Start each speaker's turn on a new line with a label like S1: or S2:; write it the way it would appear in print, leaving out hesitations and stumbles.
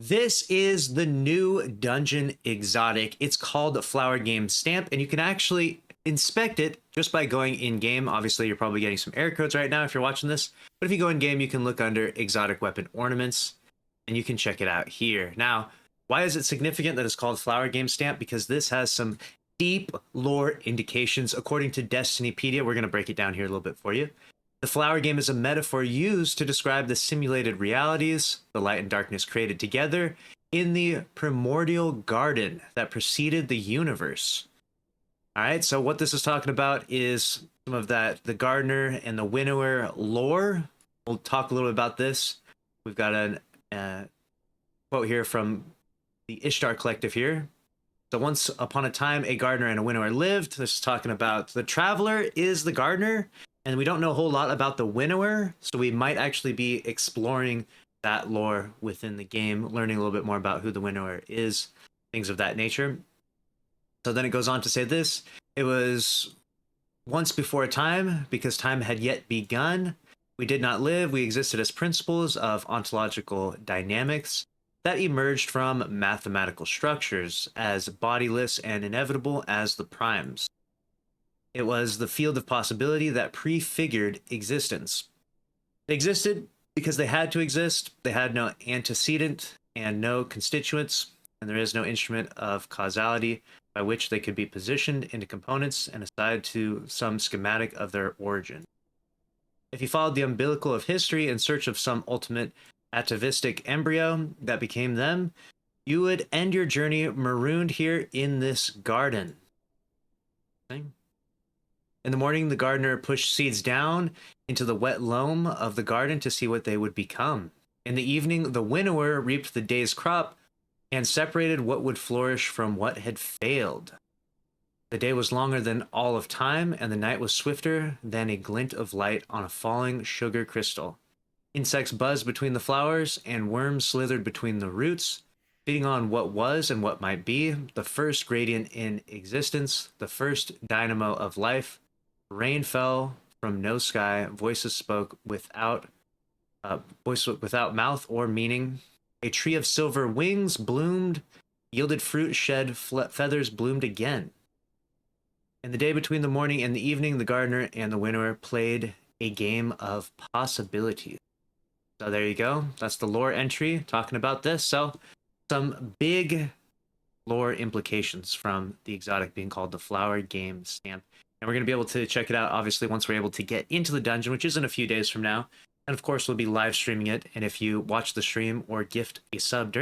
S1: This is the new dungeon exotic. It's called the Flower Game Stamp, and you can actually inspect it just by going in game. Obviously, you're probably getting some error codes right now if you're watching this, but if you go in game, you can look under exotic weapon ornaments and you can check it out here. Now, why is it significant that it's called Flower Game Stamp? Because this has some deep lore indications. According to Destinypedia, we're going to break it down here a little bit for you. The flower game is a metaphor used to describe the simulated realities the light and darkness created together in the primordial garden that preceded the universe. All right, so what this is talking about is some of that, the gardener and the winnower lore. We'll talk a little bit about this. We've got a quote here from the Ishtar Collective here. So once upon a time, a gardener and a winnower lived. This is talking about the traveler is the gardener, and we don't know a whole lot about the winnower, so we might actually be exploring that lore within the game, learning a little bit more about who the winnower is, things of that nature. So then it goes on to say this: it was once before a time, because time had yet begun. We did not live, we existed as principles of ontological dynamics that emerged from mathematical structures, as bodiless and inevitable as the primes. It was the field of possibility that prefigured existence. They existed because they had to exist. They had no antecedent and no constituents, and there is no instrument of causality by which they could be positioned into components and assigned to some schematic of their origin. If you followed the umbilical of history in search of some ultimate atavistic embryo that became them, you would end your journey marooned here in this garden. Okay. In the morning, the gardener pushed seeds down into the wet loam of the garden to see what they would become. In the evening, the winnower reaped the day's crop and separated what would flourish from what had failed. The day was longer than all of time, and the night was swifter than a glint of light on a falling sugar crystal. Insects buzzed between the flowers, and worms slithered between the roots, feeding on what was and what might be, the first gradient in existence, the first dynamo of life. Rain fell from no sky, voices spoke without mouth or meaning. A tree of silver wings bloomed, yielded fruit, shed feathers, bloomed again. In the day between the morning and the evening, the gardener and the winnower played a game of possibilities. So there you go. That's the lore entry talking about this. So some big lore implications from the exotic being called the Flower Game Stamp. And we're going to be able to check it out, obviously, once we're able to get into the dungeon, which is in a few days from now. And of course, we'll be live streaming it. And if you watch the stream or gift a sub during